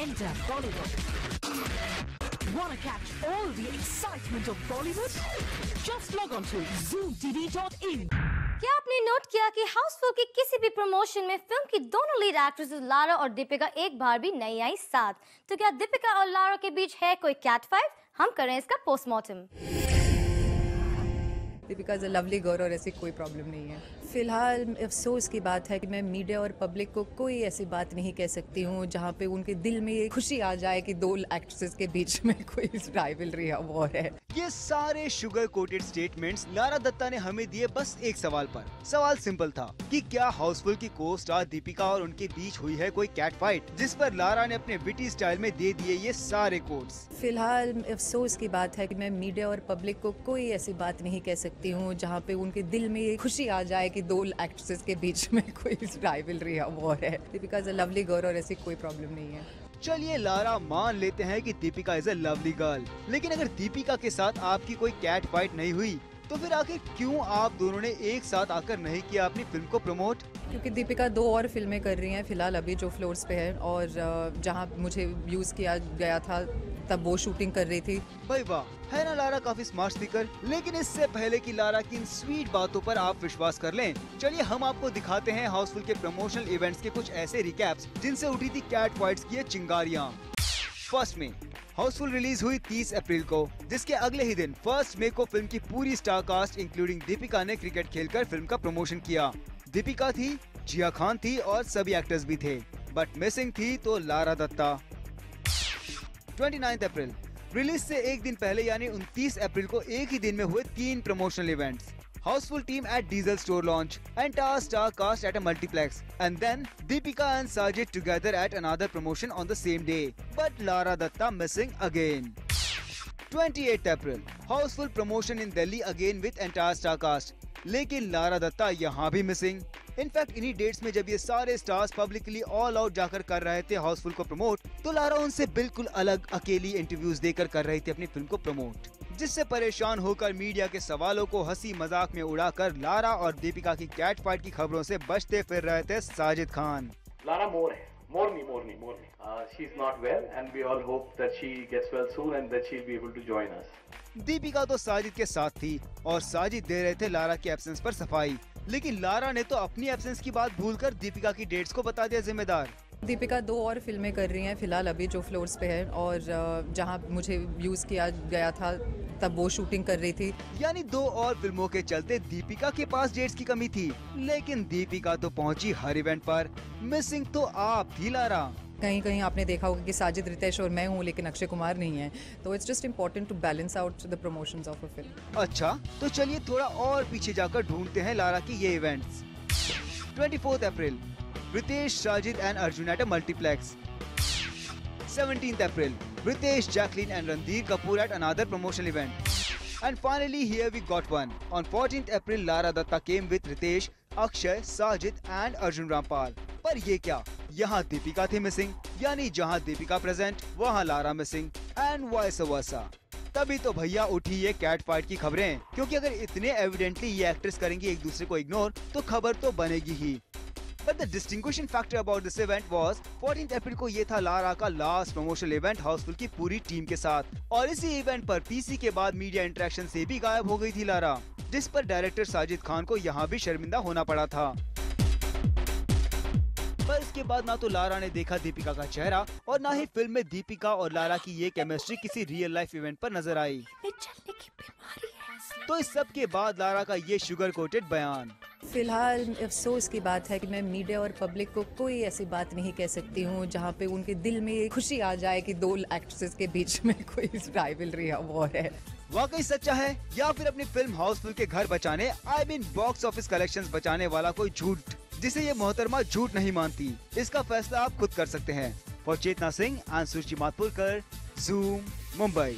Enter Bollywood. Wanna catch all the excitement of Bollywood? Just log on to zoomtv.in. क्या आपने note किया कि हाउसफुल की किसी भी प्रमोशन में फिल्म की दोनों लीड एक्ट्रेसेस लारा और दीपिका एक बार भी नहीं आई साथ? तो क्या दीपिका और लारा के बीच है कोई कैट फाइट? हम करें इसका postmortem. Deepika is a lovely girl और ऐसी कोई प्रॉब्लम नहीं है। फ़िलहाल अफसोस की बात है कि मैं मीडिया और पब्लिक को कोई ऐसी बात नहीं कह सकती हूँ जहाँ पे उनके दिल में ये खुशी आ जाए कि दो एक्ट्रेसेस के बीच में कोई राइवलरी या वॉर है। ये सारे sugar coated statements Lara Dutta ने हमें दिए बस एक सवाल पर। सवाल सिंपल था कि क्या हाउसफुल की को स्टार दीपिका और उनके बीच हुई है कोई कैट फाइट, जिस पर लारा ने अपने विटी स्टाइल में दे दिए ये सारे कोट्स। फ़िलहाल अफसोस की बात है कि मैं मीडिया और पब्लिक को कोई ऐसी बात नहीं कह सकती हूँ जहाँ पे उनके दिल में ये खुशी आ जाए कि दो एक्ट्रेसेस के बीच में कोई राइवलरी या वॉर है। Deepika is a lovely girl और ऐसी कोई प्रॉब्लम नहीं है। चलिए लारा मान लेते हैं कि Deepika is a lovely girl, लेकिन अगर दीपिका के साथ आपकी कोई कैट फाइट नहीं हुई तो फिर आखिर क्यों आप दोनों ने एक साथ आकर नहीं किया अपनी फिल्म को प्रमोट? क्योंकि दीपिका 2 और फिल्में कर रही हैं फिलहाल अभी जो फ्लोर्स पे है, और जहाँ मुझे यूज़ किया गया था तब वो शूटिंग कर रही थी। भाई वाह, है ना लारा काफी स्मार्ट स्पीकर। लेकिन इससे पहले कि लारा की इन स्वीट बातों पर आप विश्वास कर लें, चलिए हम आपको दिखाते हैं हाउसफुल के प्रमोशनल इवेंट्स के कुछ ऐसे रिकैप्स जिनसे उठी थी कैट फाइट्स की चिंगारियां। फर्स्ट में हाउसफुल रिलीज हुई 30 अप्रैल को, जिसके अगले ही दिन 1 मई को फिल्म की पूरी स्टार कास्ट इंक्लूडिंग दीपिका ने क्रिकेट खेलकर फिल्म का प्रमोशन किया। दीपिका थी, जिया खान थी और सभी एक्टर्स भी थे, बट मिसिंग थी तो लारा दत्ता। 29 अप्रैल रिलीज से एक दिन पहले यानी 29 अप्रैल को एक ही दिन में हुए 3 promotional events. Houseful team at Diesel store launch, entire star cast at a multiplex, and then Deepika and Sajid together at another promotion on the same day. But Lara Datta missing again. 28th April, Houseful promotion in Delhi again with entire star cast. लेकिन Lara Dutta यहाँ भी missing. In fact इन्हीं dates में जब ये सारे stars publicly all out जाकर कर रहे थे हाउसफुल को प्रमोट, तो लारा उनसे बिल्कुल अलग अकेली इंटरव्यूज देकर कर रही थी अपनी फिल्म को प्रमोट, जिससे परेशान होकर मीडिया के सवालों को हंसी मजाक में उड़ाकर लारा और दीपिका की कैट फाइट की खबरों से बचते फिर रहे थे साजिद खान। लारा more है, more me. She's not well and we all hope that she gets well soon and that she'll be able to join us. Deepika तो साजिद के साथ थी और साजिद दे रहे थे लारा की एब्सेंस पर सफाई, लेकिन लारा ने तो अपनी एब्सेंस की बात भूलकर दीपिका की डेट्स को बता दिया जिम्मेदार। दीपिका 2 और फिल्में कर रही हैं फिलहाल अभी जो फ्लोर्स पे है, और जहाँ मुझे यूज़ किया गया था तब वो शूटिंग कर रही थी। यानी 2 और फिल्मों के चलते दीपिका के पास डेट्स की कमी थी, लेकिन दीपिका तो पहुंची हर इवेंट पर। मिसिंग तो आप थी लारा। कहीं कहीं आपने देखा होगा कि साजिद, रितेश और मैं हूँ लेकिन अक्षय कुमार नहीं है, तो it's just important to balance out the promotions of a film. अच्छा, तो चलिए थोड़ा और पीछे जाकर ढूंढते हैं लारा की ये events. 24th April Ritesh, Sajid and Arjun at a multiplex. 17th April, Ritesh, Jacqueline and Ranbir Kapoor at another promotional event. And finally here we got one. On 14th April, Lara Datta came with Ritesh, Akshay, Sajid and Arjun Rampal. पर ये क्या, यहाँ दीपिका थी missing, यानी जहाँ Deepika present वहाँ Lara missing, and vice versa. तभी तो भैया उठी ये कैट फाइट की खबरें, क्योंकि अगर इतने एविडेंटली ये एक्ट्रेस करेंगी एक दूसरे को इग्नोर तो खबर तो बनेगी ही। But the distinguishing factor about this event was 14th अप्रैल को ये था लारा का लास्ट प्रमोशनल इवेंट हाउसफुल की पूरी टीम के साथ, और इसी इवेंट पर पीसी के बाद मीडिया इंटरेक्शन से भी गायब हो गई थी लारा, जिस पर डायरेक्टर साजिद खान को यहाँ भी शर्मिंदा होना पड़ा था। पर इसके बाद ना तो लारा ने देखा दीपिका का चेहरा और ना ही फिल्म में दीपिका और लारा की ये केमिस्ट्री किसी रियल लाइफ इवेंट पर नजर आई। तो इस सब के बाद लारा का ये शुगर कोटेड बयान। फिलहाल अफसोस की बात है कि मैं मीडिया और पब्लिक को कोई ऐसी बात नहीं कह सकती हूँ जहाँ पे उनके दिल में ये खुशी आ जाए कि दो एक्ट्रेसेस के बीच में कोई राइवलरी या वॉर है। वाकई सच्चा है या फिर अपनी फिल्म हाउसफुल के घर बचाने बॉक्स ऑफिस कलेक्शंस बचाने वाला कोई झूठ, जिसे ये मोहतरमा झूठ नहीं मानती? इसका फैसला आप खुद कर सकते हैं। फॉर चेतना सिंह एंड सुची मातपुरकर, ज़ूम, मुंबई।